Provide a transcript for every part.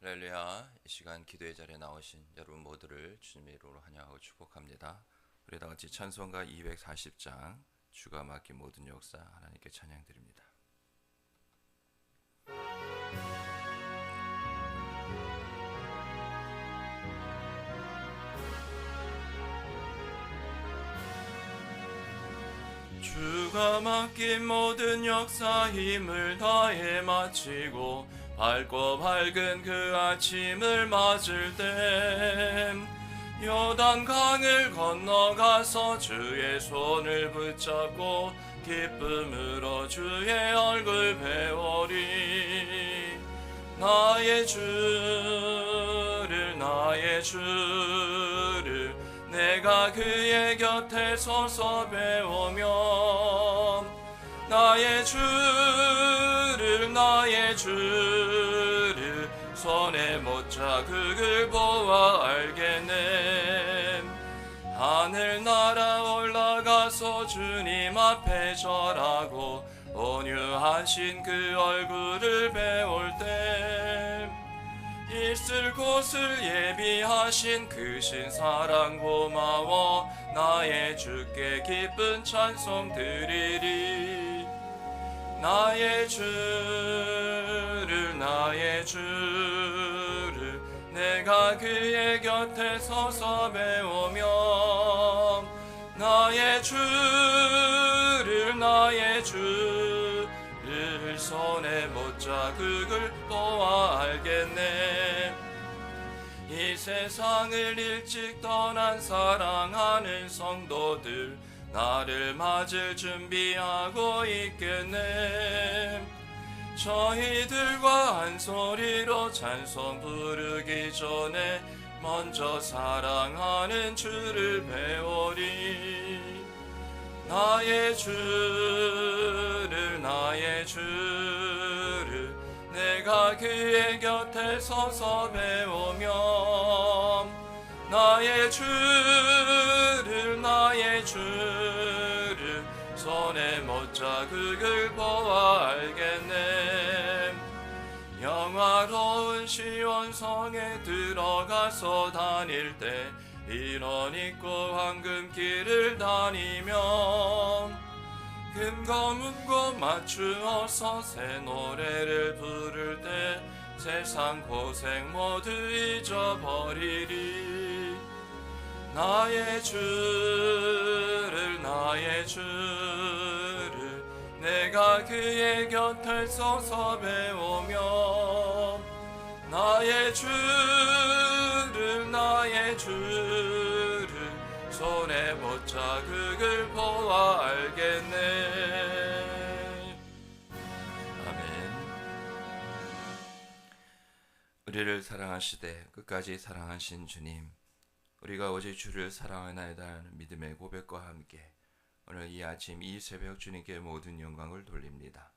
할렐루야. 이 시간 기도의 자리에 나오신 여러분 모두를 주님의 이름으로 환영하고 축복합니다. 우리 다 같이 찬송가 240장 주가 맡긴 모든 역사 하나님께 찬양드립니다. 주가 맡긴 모든 역사 힘을 다해 마치고 밝고 밝은 그 아침을 맞을 때 요단 강을 건너가서 주의 손을 붙잡고 기쁨으로 주의 얼굴 배우리. 나의 주를 내가 그의 곁에 서서 배우며 나의 주를 손에 못 자극을 보아 알겠네. 하늘나라 올라가서 주님 앞에 절하고 온유하신 그 얼굴을 배울 때 있을 곳을 예비하신 그 신사랑 고마워 나의 주께 기쁜 찬송 드리리. 나의 주를 내가 그의 곁에 서서 배우며 나의 주를 손에 못 자극을 보아 알겠네. 이 세상을 일찍 떠난 사랑하는 성도들 나를 맞을 준비하고 있겠네. 저희들과 한 소리로 찬송 부르기 전에 먼저 사랑하는 주를 배우리. 나의 주를 내가 그의 곁에 서서 배우며 나의 주를 손에 못 자극을 보아 알겠네. 영화로운 시온성에 들어가서 다닐 때 인원 있고 황금길을 다니며 금고 문고 맞추어서 새 노래를 부를 때 세상 고생 모두 잊어버리리. 나의 주를 내가 그의 곁에 서서 배우며 나의 주를 손에 못 자극을 보아 알겠네. 아멘. 우리를 사랑하시되 끝까지 사랑하신 주님, 우리가 오직 주를 사랑하나이다 하는 믿음의 고백과 함께 오늘 이 아침 이 새벽 주님께 모든 영광을 돌립니다.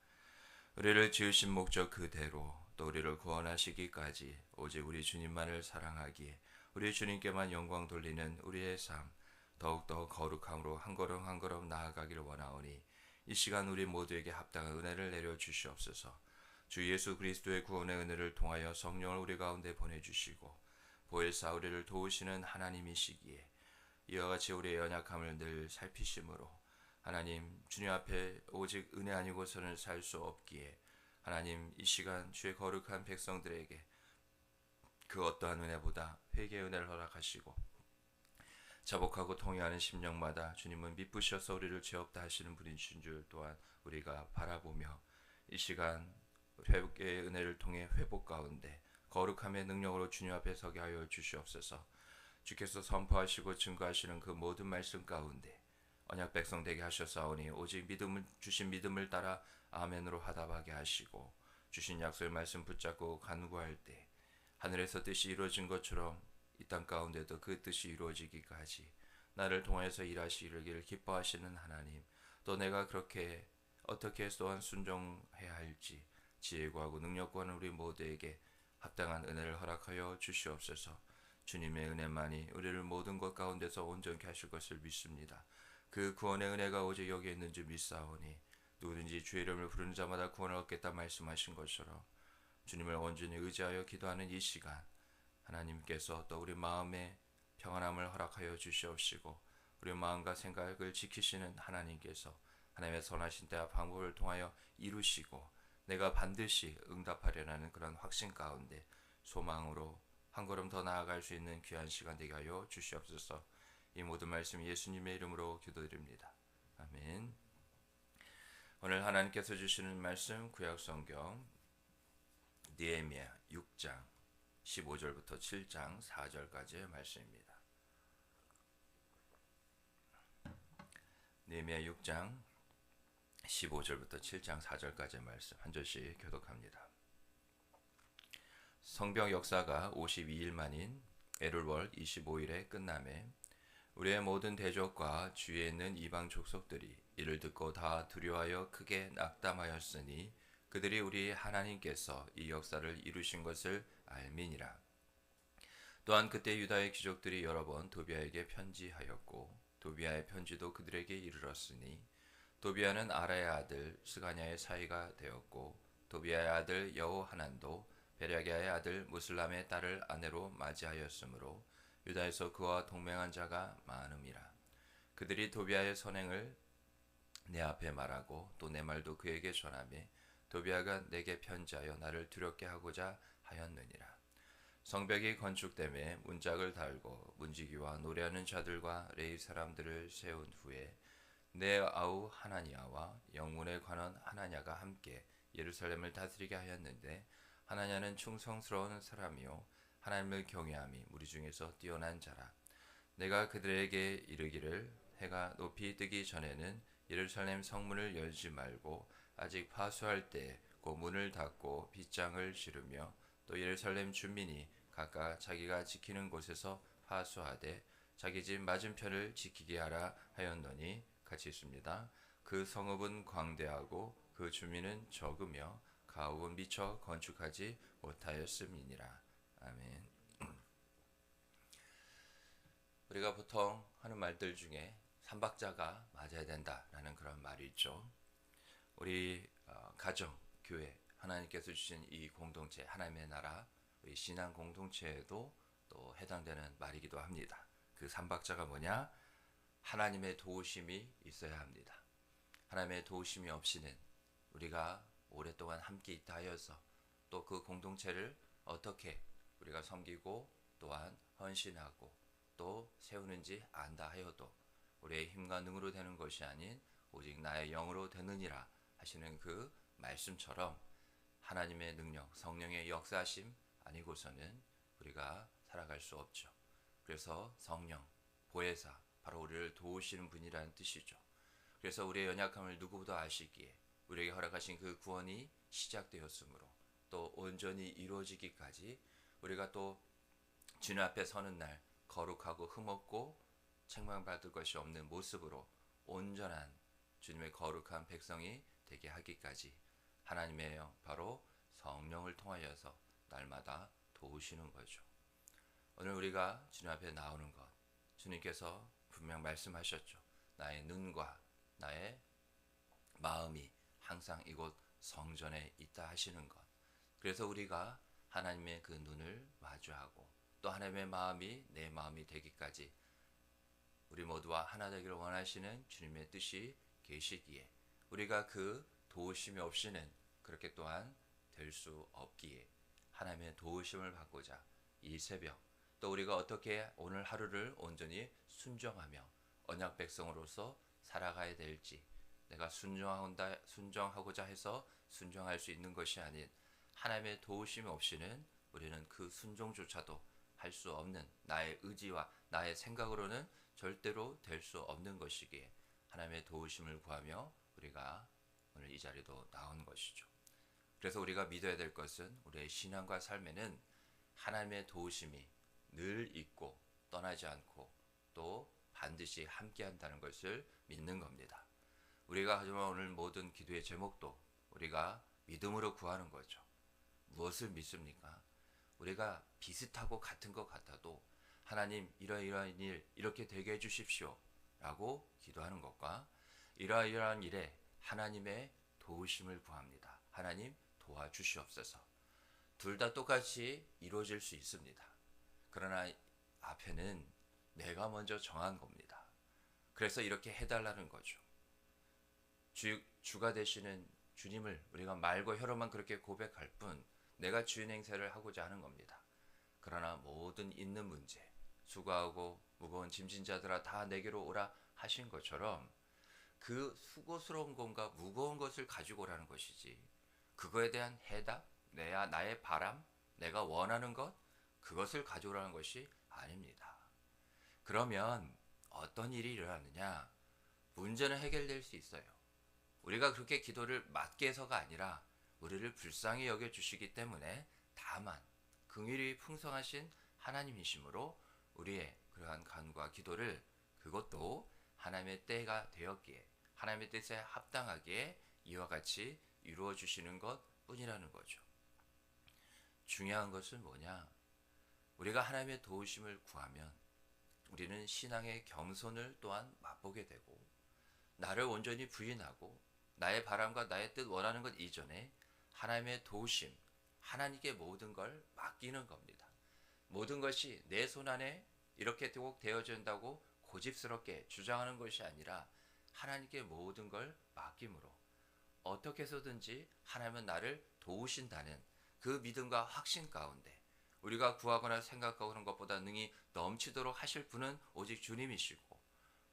우리를 지으신 목적 그대로 또 우리를 구원하시기까지 오직 우리 주님만을 사랑하기에 우리 주님께만 영광 돌리는 우리의 삶 더욱더 거룩함으로 한 걸음 한 걸음 나아가기를 원하오니 이 시간 우리 모두에게 합당한 은혜를 내려 주시옵소서. 주 예수 그리스도의 구원의 은혜를 통하여 성령을 우리 가운데 보내주시고 보혜사 우리를 도우시는 하나님이시기에 이와 같이 우리의 연약함을 늘 살피심으로 하나님 주님 앞에 오직 은혜 아니고서는 살 수 없기에 하나님 이 시간 주의 거룩한 백성들에게 그 어떠한 은혜보다 회개의 은혜를 허락하시고 자복하고 통회하는 심령마다 주님은 미쁘셔서 우리를 죄 없다 하시는 분이신 줄 또한 우리가 바라보며 이 시간 회복의 은혜를 통해 회복 가운데 거룩함의 능력으로 주님 앞에 서게 하여 주시옵소서. 주께서 선포하시고 증거하시는 그 모든 말씀 가운데 언약 백성 되게 하셨사오니 오직 주신 믿음을 따라 아멘으로 화답하게 하시고 주신 약속의 말씀 붙잡고 간구할 때 하늘에서 뜻이 이루어진 것처럼 이 땅 가운데도 그 뜻이 이루어지기까지 나를 통해서 일하시기를 기뻐하시는 하나님, 또 내가 그렇게 어떻게 또한 순종해야 할지 지혜 구하고 능력 구하는 우리 모두에게 합당한 은혜를 허락하여 주시옵소서. 주님의 은혜만이 우리를 모든 것 가운데서 온전케 하실 것을 믿습니다. 그 구원의 은혜가 오직 여기에 있는 줄 믿사오니 누구든지 주의 이름을 부르는 자마다 구원을 얻겠다 말씀하신 것처럼 주님을 온전히 의지하여 기도하는 이 시간, 하나님께서 또 우리 마음에 평안함을 허락하여 주시옵시고, 우리 마음과 생각을 지키시는 하나님께서 하나님의 선하신 때와 방법을 통하여 이루시고 내가 반드시 응답하려는 그런 확신 가운데 소망으로 한 걸음 더 나아갈 수 있는 귀한 시간 되게 하여 주시옵소서. 이 모든 말씀 예수님의 이름으로 기도드립니다. 아멘. 오늘 하나님께서 주시는 말씀 구약성경 느헤미야 6장 15절부터 7장 4절까지의 말씀입니다. 느헤미야 6장 15절부터 7장 4절까지의 말씀 한 절씩 교독합니다. 성벽 역사가 52일 만인 엘울월 25일에 끝남에 우리의 모든 대적과 주위에 있는 이방 족속들이 이를 듣고 다 두려워하여 크게 낙담하였으니 그들이 우리 하나님께서 이 역사를 이루신 것을 알미니라. 또한 그때 유다의 귀족들이 여러 번 도비아에게 편지하였고 도비아의 편지도 그들에게 이르렀으니 도비아는 아라의 아들 스가냐의 사이가 되었고 도비아의 아들 여호하난도 베랴기아의 아들 무슬람의 딸을 아내로 맞이하였으므로 유다에서 그와 동맹한 자가 많음이라. 그들이 도비아의 선행을 내 앞에 말하고 또 내 말도 그에게 전하매 도비아가 내게 편지하여 나를 두렵게 하고자 하였느니라. 성벽이 건축됨에 문짝을 달고 문지기와 노래하는 자들과 레위 사람들을 세운 후에 내 아우 하나니아와 영문에 관한 하나냐가 함께 예루살렘을 다스리게 하였는데 하나냐는 충성스러운 사람이요 하나님을 경외함이 무리 중에서 뛰어난 자라. 내가 그들에게 이르기를 해가 높이 뜨기 전에는 예루살렘 성문을 열지 말고 아직 파수할 때 그 문을 닫고 빗장을 지르며 또 예루살렘 주민이 각각 자기가 지키는 곳에서 파수하되 자기 집 맞은편을 지키게 하라 하였노니 같이 있습니다. 그 성읍은 광대하고 그 주민은 적으며 가옥은 미처 건축하지 못하였음이니라. 아멘. 우리가 보통 하는 말들 중에 삼박자가 맞아야 된다라는 그런 말이 있죠. 우리 가정, 교회, 하나님께서 주신 이 공동체, 하나님의 나라, 우리 신앙 공동체에도 또 해당되는 말이기도 합니다. 그 삼박자가 뭐냐? 하나님의 도우심이 있어야 합니다. 하나님의 도우심이 없이는 우리가 오랫동안 함께 있다 하여서 또 그 공동체를 어떻게 우리가 섬기고 또한 헌신하고 또 세우는지 안다 하여도 우리의 힘과 능으로 되는 것이 아닌 오직 나의 영으로 되느니라 하시는 그 말씀처럼 하나님의 능력, 성령의 역사하심 아니고서는 우리가 살아갈 수 없죠. 그래서 성령, 보혜사, 바로 우리를 도우시는 분이라는 뜻이죠. 그래서 우리의 연약함을 누구보다 아시기에 우리에게 허락하신 그 구원이 시작되었으므로 또 온전히 이루어지기까지 우리가 또 주님 앞에 서는 날 거룩하고 흠없고 책망받을 것이 없는 모습으로 온전한 주님의 거룩한 백성이 되게 하기까지 하나님의 영, 바로 성령을 통하여서 날마다 도우시는 거죠. 오늘 우리가 주님 앞에 나오는 것, 주님께서 분명 말씀하셨죠. 나의 눈과 나의 마음이 항상 이곳 성전에 있다 하시는 것. 그래서 우리가 하나님의 그 눈을 마주하고 또 하나님의 마음이 내 마음이 되기까지 우리 모두와 하나 되기를 원하시는 주님의 뜻이 계시기에 우리가 그 도우심이 없이는 그렇게 또한 될 수 없기에 하나님의 도우심을 받고자 이 새벽 또 우리가 어떻게 오늘 하루를 온전히 순종하며 언약 백성으로서 살아가야 될지 내가 순종하고자 해서 순종할 수 있는 것이 아닌 하나님의 도우심 없이는 우리는 그 순종조차도 할 수 없는 나의 의지와 나의 생각으로는 절대로 될 수 없는 것이기에 하나님의 도우심을 구하며 우리가 오늘 이 자리도 나온 것이죠. 그래서 우리가 믿어야 될 것은 우리의 신앙과 삶에는 하나님의 도우심이 늘 있고 떠나지 않고 또 반드시 함께한다는 것을 믿는 겁니다. 우리가 하지만 오늘 모든 기도의 제목도 우리가 믿음으로 구하는 거죠. 무엇을 믿습니까? 우리가 비슷하고 같은 것 같아도 하나님 이러이러한 일 이렇게 되게 해주십시오 라고 기도하는 것과 이러이러한 일에 하나님의 도우심을 구합니다. 하나님 도와주시옵소서. 둘 다 똑같이 이루어질 수 있습니다. 그러나 앞에는 내가 먼저 정한 겁니다. 그래서 이렇게 해달라는 거죠. 주가 되시는 주님을 우리가 말과 혀로만 그렇게 고백할 뿐 내가 주인 행세를 하고자 하는 겁니다. 그러나 모든 있는 문제, 수고하고 무거운 짐진 자들아 다 내게로 오라 하신 것처럼 그 수고스러운 것과 무거운 것을 가지고 오라는 것이지, 그거에 대한 해답, 나의 바람, 내가 원하는 것, 그것을 가져오라는 것이 아닙니다. 그러면 어떤 일이 일어나느냐? 문제는 해결될 수 있어요. 우리가 그렇게 기도를 맞게 해서가 아니라 우리를 불쌍히 여겨주시기 때문에, 다만 긍휼이 풍성하신 하나님이시므로 우리의 그러한 간구와 기도를, 그것도 하나님의 때가 되었기에 하나님의 뜻에 합당하게 이와 같이 이루어 주시는 것 뿐이라는 거죠. 중요한 것은 뭐냐? 우리가 하나님의 도우심을 구하면 우리는 신앙의 겸손을 또한 맛보게 되고, 나를 온전히 부인하고 나의 바람과 나의 뜻 원하는 것 이전에 하나님의 도우심, 하나님께 모든 걸 맡기는 겁니다. 모든 것이 내 손 안에 이렇게 꼭 되어진다고 고집스럽게 주장하는 것이 아니라 하나님께 모든 걸 맡김으로 어떻게 해서든지 하나님은 나를 도우신다는 그 믿음과 확신 가운데, 우리가 구하거나 생각하는 것보다 능히 넘치도록 하실 분은 오직 주님이시고,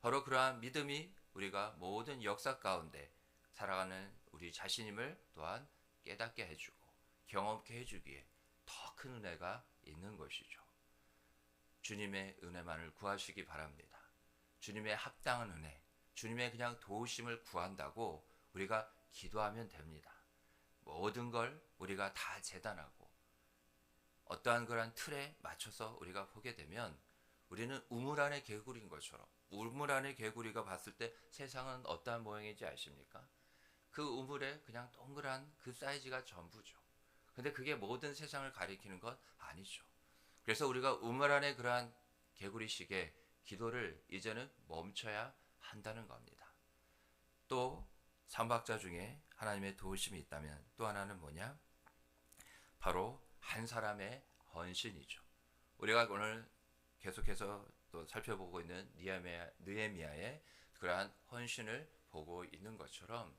바로 그러한 믿음이 우리가 모든 역사 가운데 살아가는 우리 자신임을 또한 깨닫게 해주고 경험케 해주기에 더 큰 은혜가 있는 것이죠. 주님의 은혜만을 구하시기 바랍니다. 주님의 합당한 은혜, 주님의 그냥 도우심을 구한다고 우리가 기도하면 됩니다. 모든 걸 우리가 다 재단하고 어떠한 그런 틀에 맞춰서 우리가 보게 되면 우리는 우물 안의 개구리인 것처럼, 우물 안의 개구리가 봤을 때 세상은 어떠한 모양인지 아십니까? 그 우물에 그냥 동그란 그 사이즈가 전부죠. 근데 그게 모든 세상을 가리키는 것 아니죠. 그래서 우리가 우물 안에 그러한 개구리식의 기도를 이제는 멈춰야 한다는 겁니다. 또 삼박자 중에 하나님의 도우심이 있다면 또 하나는 뭐냐? 바로 한 사람의 헌신이죠. 우리가 오늘 계속해서 또 살펴보고 있는 느헤미야의 그러한 헌신을 보고 있는 것처럼,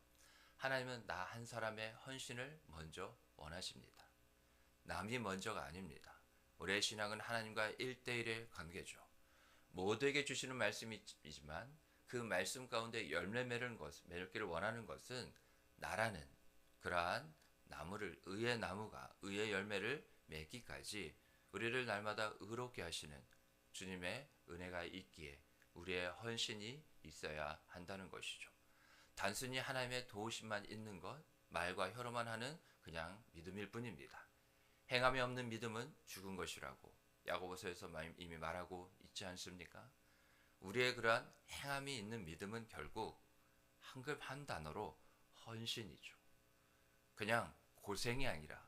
하나님은 나 한 사람의 헌신을 먼저 원하십니다. 남이 먼저가 아닙니다. 우리의 신앙은 하나님과 1대1의 관계죠. 모두에게 주시는 말씀이지만 그 말씀 가운데 열매 맺기를 원하는 것은 나라는 그러한 나무를, 의의 나무가 의의 열매를 맺기까지 우리를 날마다 의롭게 하시는 주님의 은혜가 있기에 우리의 헌신이 있어야 한다는 것이죠. 단순히 하나님의 도우심만 있는 것, 말과 혀로만 하는 그냥 믿음일 뿐입니다. 행함이 없는 믿음은 죽은 것이라고 야고보서에서 이미 말하고 있지 않습니까? 우리의 그러한 행함이 있는 믿음은 결국 한 단어로 헌신이죠. 그냥 고생이 아니라,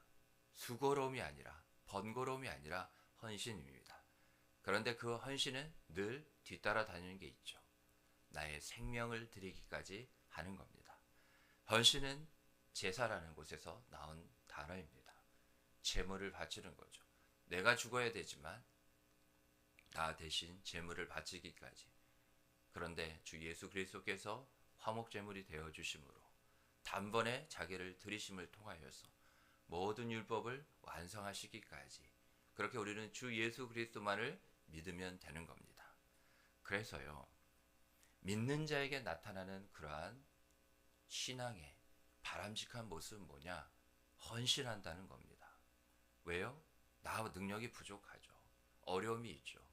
수고로움이 아니라, 번거로움이 아니라 헌신입니다. 그런데 그 헌신은 늘 뒤따라 다니는 게 있죠. 나의 생명을 드리기까지 하는 겁니다. 헌신은 제사라는 곳에서 나온 단어입니다. 제물을 바치는 거죠. 내가 죽어야 되지만 나 대신 제물을 바치기까지. 그런데 주 예수 그리스도께서 화목 제물이 되어 주심으로 단번에 자기를 들이심을 통하여서 모든 율법을 완성하시기까지, 그렇게 우리는 주 예수 그리스도만을 믿으면 되는 겁니다. 그래서요, 믿는 자에게 나타나는 그러한 신앙의 바람직한 모습은 뭐냐? 헌신한다는 겁니다. 왜요? 나 능력이 부족하죠. 어려움이 있죠.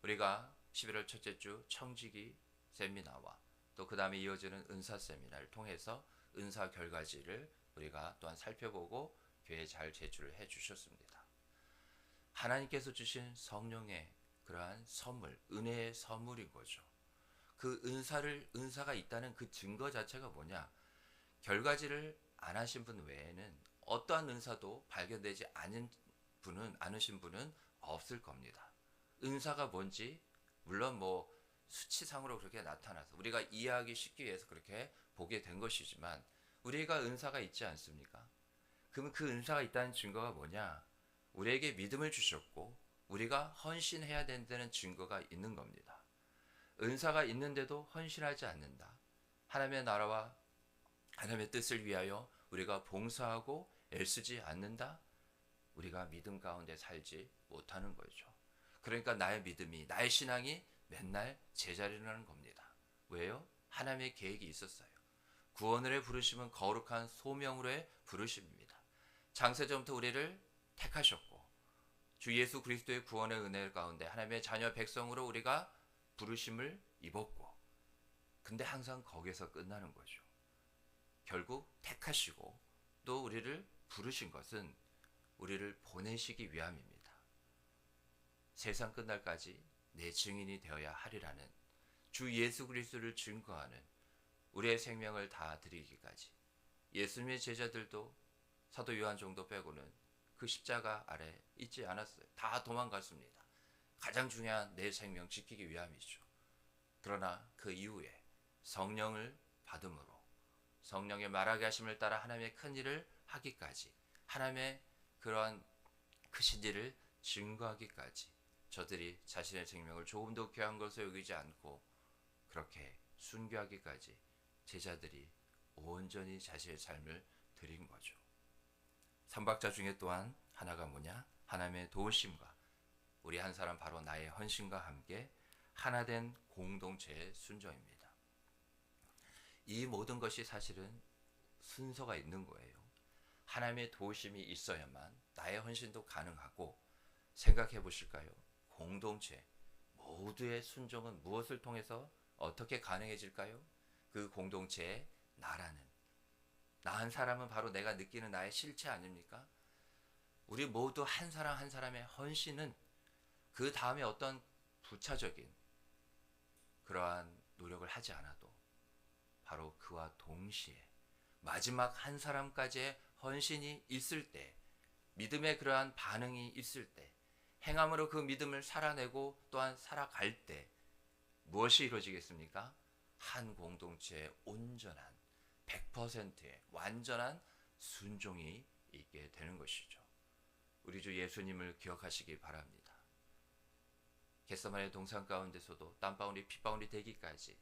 우리가 11월 첫째 주 청지기 세미나와 또 그 다음에 이어지는 은사 세미나를 통해서 은사 결과지를 우리가 또한 살펴보고 교회에 잘 제출을 해 주셨습니다. 하나님께서 주신 성령의 그러한 선물, 은혜의 선물인 거죠. 그 은사가 있다는 그 증거 자체가 뭐냐? 결과지를 안 하신 분 외에는 어떠한 은사도 발견되지 않으신 분은 없을 겁니다. 은사가 뭔지 물론 수치상으로 그렇게 나타나서 우리가 이해하기 쉽기 위해서 그렇게 보게 된 것이지만, 우리가 은사가 있지 않습니까? 그러면 그 은사가 있다는 증거가 뭐냐? 우리에게 믿음을 주셨고 우리가 헌신해야 된다는 증거가 있는 겁니다. 은사가 있는데도 헌신하지 않는다. 하나님의 나라와 하나님의 뜻을 위하여 우리가 봉사하고 애쓰지 않는다. 우리가 믿음 가운데 살지 못하는 거죠. 그러니까 나의 믿음이, 나의 신앙이 맨날 제자리라는 겁니다. 왜요? 하나님의 계획이 있었어요. 구원을 부르심은 거룩한 소명으로의 부르심입니다. 창세전부터 우리를 택하셨고 주 예수 그리스도의 구원의 은혜 가운데 하나님의 자녀 백성으로 우리가 부르심을 입었고, 근데 항상 거기서 끝나는 거죠. 결국 택하시고 또 우리를 부르신 것은 우리를 보내시기 위함입니다. 세상 끝날까지 내 증인이 되어야 하리라는 주 예수 그리스도를 증거하는 우리의 생명을 다 드리기까지. 예수님의 제자들도 사도 요한 정도 빼고는 그 십자가 아래 있지 않았어요. 다 도망갔습니다. 가장 중요한 내 생명 지키기 위함이죠. 그러나 그 이후에 성령을 받음으로 성령의 말하게 하심을 따라 하나님의 큰 일을 하기까지, 하나님의 그러한 크신 일을 증거하기까지 저들이 자신의 생명을 조금도 귀한 것을 여기지 않고 그렇게 순교하기까지 제자들이 온전히 자신의 삶을 드린 거죠. 삼박자 중에 또한 하나가 뭐냐? 하나님의 도우심과 우리 한 사람 바로 나의 헌신과 함께 하나된 공동체의 순종입니다. 이 모든 것이 사실은 순서가 있는 거예요. 하나님의 도우심이 있어야만 나의 헌신도 가능하고, 생각해 보실까요? 공동체 모두의 순종은 무엇을 통해서 어떻게 가능해질까요? 그 공동체의 나라는, 나 한 사람은 바로 내가 느끼는 나의 실체 아닙니까? 우리 모두 한 사람 한 사람의 헌신은 그 다음에 어떤 부차적인 그러한 노력을 하지 않아도 바로 그와 동시에 마지막 한 사람까지의 헌신이 있을 때, 믿음의 그러한 반응이 있을 때, 행함으로 그 믿음을 살아내고 또한 살아갈 때 무엇이 이루어지겠습니까? 한 공동체의 온전한 100%의 완전한 순종이 있게 되는 것이죠. 우리 주 예수님을 기억하시기 바랍니다. 겟세마네 동산 가운데서도 땀방울이 핏방울이 되기까지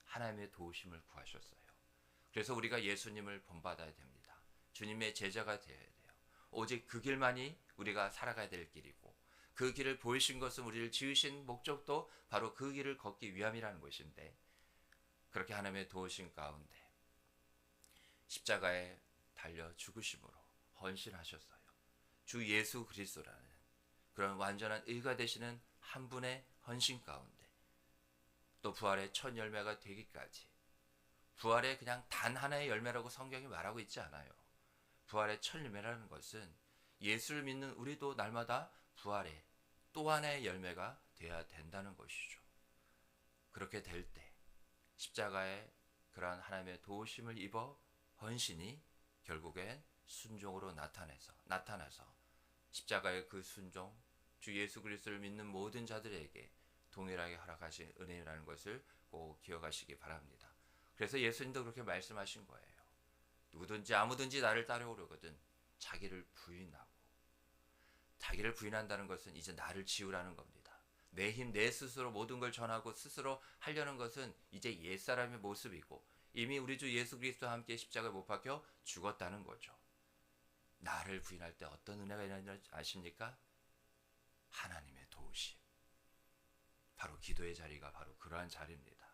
하나님의 도우심을 구하셨어요. 그래서 우리가 예수님을 본받아야 됩니다. 주님의 제자가 되어야 돼요. 오직 그 길만이 우리가 살아가야 될 길이고, 그 길을 보이신 것은 우리를 지으신 목적도 바로 그 길을 걷기 위함이라는 것인데, 그렇게 하나님의 도우심 가운데 십자가에 달려 죽으심으로 헌신하셨어요. 주 예수 그리스도라는 그런 완전한 의가 되시는 한 분의 헌신 가운데 또 부활의 첫 열매가 되기까지, 부활의 그냥 단 하나의 열매라고 성경이 말하고 있지 않아요. 부활의 첫 열매라는 것은 예수를 믿는 우리도 날마다 부활의 또 하나의 열매가 되어야 된다는 것이죠. 그렇게 될 때 십자가의 그러한 하나님의 도우심을 입어 헌신이 결국엔 순종으로 나타나서 십자가의 그 순종, 주 예수 그리스도를 믿는 모든 자들에게 동일하게 허락하신 은혜라는 것을 꼭 기억하시기 바랍니다. 그래서 예수님도 그렇게 말씀하신 거예요. 누구든지 아무든지 나를 따라오려거든 자기를 부인하고, 자기를 부인한다는 것은 이제 나를 지우라는 겁니다. 내 힘, 내 스스로 모든 걸 전하고 스스로 하려는 것은 이제 옛사람의 모습이고, 이미 우리 주 예수 그리스도와 함께 십자가에 못 박혀 죽었다는 거죠. 나를 부인할 때 어떤 은혜가 있는지 아십니까? 하나님의 도우심. 바로 기도의 자리가 바로 그러한 자리입니다.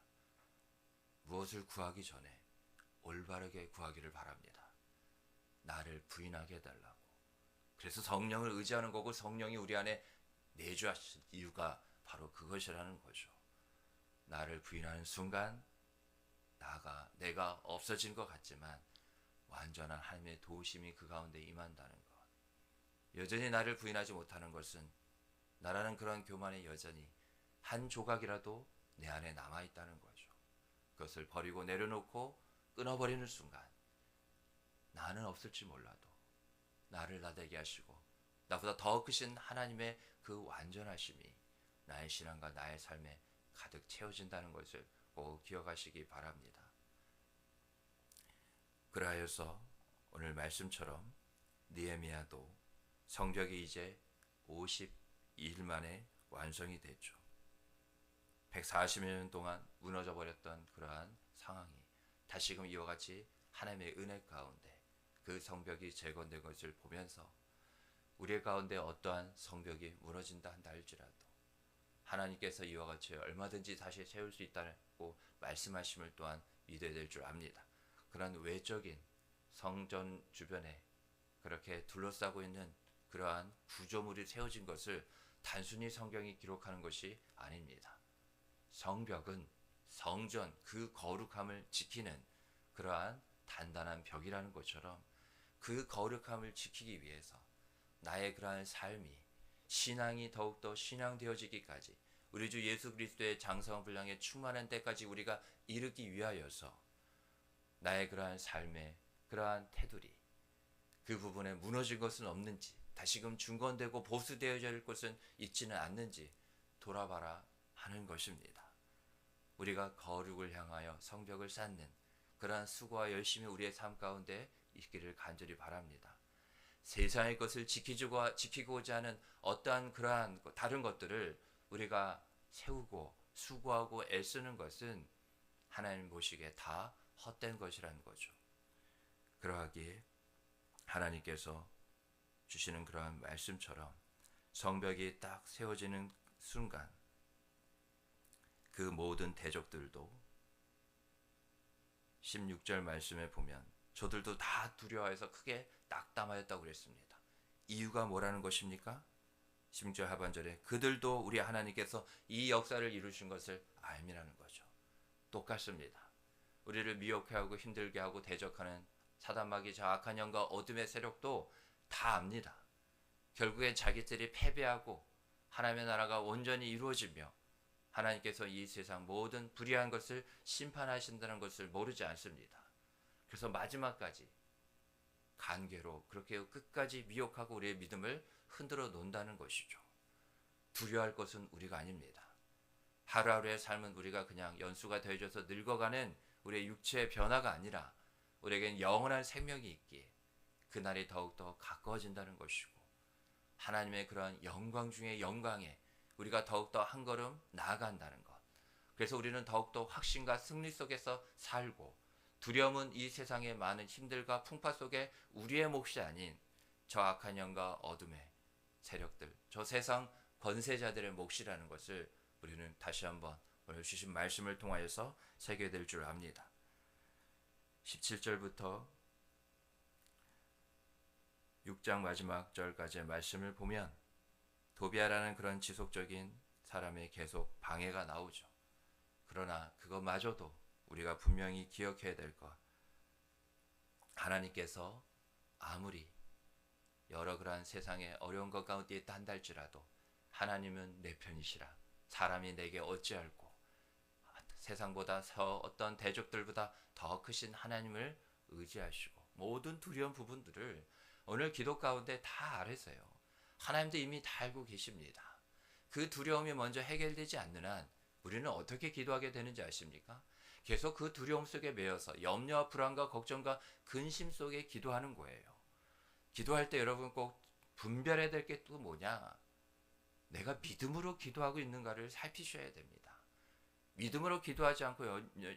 무엇을 구하기 전에 올바르게 구하기를 바랍니다. 나를 부인하게 해달라고. 그래서 성령을 의지하는 거고, 성령이 우리 안에 내주하신 이유가 바로 그것이라는 거죠. 나를 부인하는 순간 내가 없어진 것 같지만 완전한 하나님의 도우심이 그 가운데 임한다는 것. 여전히 나를 부인하지 못하는 것은 나라는 그런 교만이 여전히 한 조각이라도 내 안에 남아있다는 거죠. 그것을 버리고 내려놓고 끊어버리는 순간 나는 없을지 몰라도 나를 나되게 하시고 나보다 더 크신 하나님의 그 완전하심이 나의 신앙과 나의 삶에 가득 채워진다는 것을 꼭 기억하시기 바랍니다. 그러하여서 오늘 말씀처럼 느헤미야도 성벽이 이제 52일 만에 완성이 됐죠. 140년 동안 무너져 버렸던 그러한 상황이 다시금 이와 같이 하나님의 은혜 가운데 그 성벽이 재건된 것을 보면서 우리 가운데 어떠한 성벽이 무너진다 한다 할지라도 하나님께서 이와 같이 얼마든지 다시 세울 수 있다고 말씀하심을 또한 믿어야 될 줄 압니다. 그러한 외적인 성전 주변에 그렇게 둘러싸고 있는 그러한 구조물이 세워진 것을 단순히 성경이 기록하는 것이 아닙니다. 성벽은 성전 그 거룩함을 지키는 그러한 단단한 벽이라는 것처럼 그 거룩함을 지키기 위해서 나의 그러한 삶이 신앙이 더욱더 신앙되어지기까지 우리 주 예수 그리스도의 장성한 분량에 충만한 때까지 우리가 이르기 위하여서 나의 그러한 삶의 그러한 테두리 그 부분에 무너진 것은 없는지 다시금 중건되고 보수되어져 질 것은 있지는 않는지 돌아봐라 하는 것입니다. 우리가 거룩을 향하여 성벽을 쌓는 그러한 수고와 열심이 우리의 삶 가운데 있기를 간절히 바랍니다. 세상의 것을 지키고자 하는 어떠한 그러한 다른 것들을 우리가 세우고 수고하고 애쓰는 것은 하나님 보시기에 다 헛된 것이라는 거죠. 그러하기에 하나님께서 주시는 그러한 말씀처럼 성벽이 딱 세워지는 순간 그 모든 대적들도 16절 말씀에 보면 저들도 다 두려워해서 크게 낙담하였다고 그랬습니다. 이유가 뭐라는 것입니까? 16절 하반절에 그들도 우리 하나님께서 이 역사를 이루신 것을 알미라는 거죠. 똑같습니다. 우리를 미혹해하고 힘들게 하고 대적하는 사단마귀 저 악한 영과 어둠의 세력도 다 압니다. 결국엔 자기들이 패배하고 하나님의 나라가 온전히 이루어지며 하나님께서 이 세상 모든 불의한 것을 심판하신다는 것을 모르지 않습니다. 그래서 마지막까지 간계로 그렇게 끝까지 미혹하고 우리의 믿음을 흔들어 놓는다는 것이죠. 두려워할 것은 우리가 아닙니다. 하루하루의 삶은 우리가 그냥 연수가 더해져서 늙어가는 우리의 육체의 변화가 아니라 우리에겐 영원한 생명이 있기에 그날이 더욱더 가까워진다는 것이고 하나님의 그러한 영광 중에 영광에 우리가 더욱더 한 걸음 나아간다는 것. 그래서 우리는 더욱더 확신과 승리 속에서 살고 두려움은 이 세상의 많은 힘들과 풍파 속에 우리의 몫이 아닌 저 악한 영과 어둠의 세력들, 저 세상 권세자들의 몫이라는 것을 우리는 다시 한번 오늘 주신 말씀을 통하여서 새겨야 될 줄 압니다. 17절부터 6장 마지막 절까지의 말씀을 보면 도비아라는 그런 지속적인 사람의 계속 방해가 나오죠. 그러나 그것마저도 우리가 분명히 기억해야 될 것. 하나님께서 아무리 여러 그러한 세상의 어려운 것 가운데 있다 한다 할지라도 하나님은 내 편이시라. 사람이 내게 어찌할꼬. 세상보다 어떤 대적들보다 더 크신 하나님을 의지하시고 모든 두려운 부분들을 오늘 기도 가운데 다 아뢰세요. 하나님도 이미 다 알고 계십니다. 그 두려움이 먼저 해결되지 않는 한 우리는 어떻게 기도하게 되는지 아십니까? 계속 그 두려움 속에 매여서 염려와 불안과 걱정과 근심 속에 기도하는 거예요. 기도할 때 여러분 꼭 분별해야 될 게 또 뭐냐? 내가 믿음으로 기도하고 있는가를 살피셔야 됩니다. 믿음으로 기도하지 않고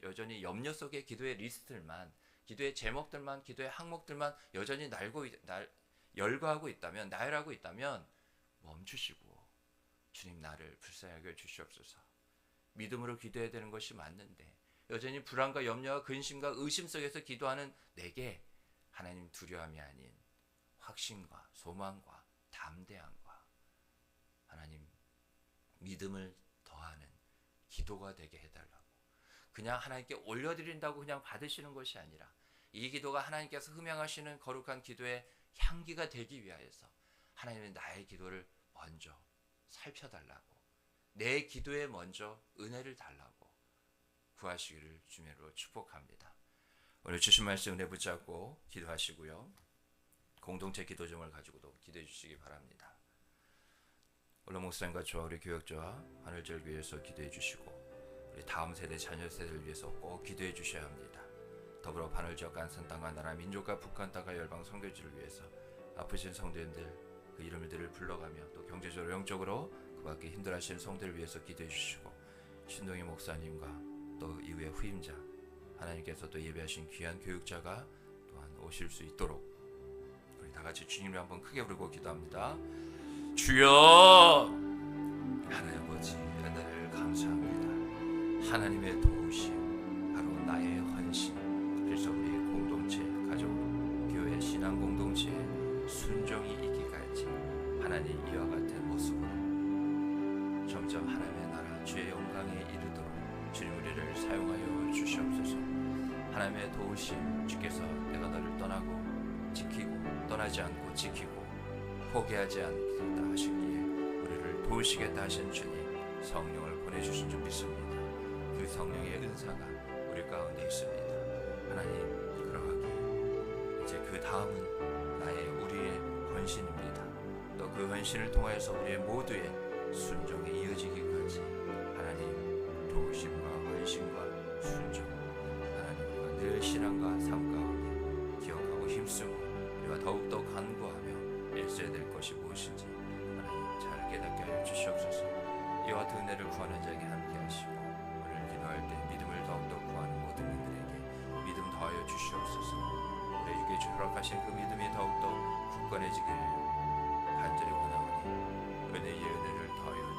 여전히 염려 속의 기도의 리스트들만, 기도의 제목들만, 기도의 항목들만 여전히 열거하고 있다면, 나열하고 있다면 멈추시고 주님 나를 불쌍하게 주시옵소서. 믿음으로 기도해야 되는 것이 맞는데 여전히 불안과 염려와 근심과 의심 속에서 기도하는 내게 하나님 두려움이 아닌 확신과 소망과 담대함과 하나님 믿음을 더하는 기도가 되게 해달라고. 그냥 하나님께 올려드린다고 그냥 받으시는 것이 아니라 이 기도가 하나님께서 흠양하시는 거룩한 기도의 향기가 되기 위하여서 하나님은 나의 기도를 먼저 살펴달라고, 내 기도에 먼저 은혜를 달라고 구하시기를 주님으로 축복합니다. 오늘 주신 말씀 은혜 붙잡고 기도하시고요. 공동체 기도점을 가지고도 기도해 주시기 바랍니다. 오늘 목사님과 저와 우리 교역자와 하늘절 위해서 기도해 주시고 우리 다음 세대 자녀 세대를 위해서 꼭 기도해 주셔야 합니다. 더불어 바늘지역 간선 땅과 나라 민족과 북한 땅과 열방 선교지를 위해서 아프신 성도님들 그 이름들을 불러가며 또 경제적으로 영적으로 그 밖에 힘들어하시는 성도를 위해서 기도해 주시고 신동희 목사님과 또 이후의 후임자 하나님께서 또 예배하신 귀한 교육자가 또한 오실 수 있도록 우리 다 같이 주님을 한번 크게 부르고 기도합니다. 주여 하나님 아버지 은혜를 감사합니다. 하나님의 도우심 바로 나의 헌신 그래서 우리 공동체 가족 교회 신앙 공동체에 순종이 있기까지 하나님 이와 같은 모습으로 점점 하나님의 나라 주의 영광에 이르도록 주님 우리를 사용하여 주시옵소서. 하나님의 도우심 주께서 내가 너를 떠나고 지키고 떠나지 않고 지키고 포기하지 않겠다 하시기에 우리를 도우시겠다 하신 주님 성령을 보내주신 줄 믿습니다. 그 성령의 은사가 우리 가운데 있습니다. 하나님 그러하기에 이제 그 다음은 나의 우리의 헌신입니다. 또 그 헌신을 통하여서 우리의 모두의 순종이 이어지기까지 하나님 도우심과 헌신과 순종 하나님 우리가 늘 신앙과 삶 가운데 기억하고 힘쓰고 우리가 더욱더 간구하며 애써야 될 것이 무엇인지 하나님 잘 깨닫게 하여 주시옵소서. 이와 같은 은혜를 구하는 자에게 함께 하시고 오늘 기도할 때 믿음을 더욱더 구하는 모든 이들에게 믿음 더하여 주시옵소서. 우리에게 허락하신 그 믿음이 더욱더 굳건해지기를 간절히 원하오니 은혜의 은혜를 더하여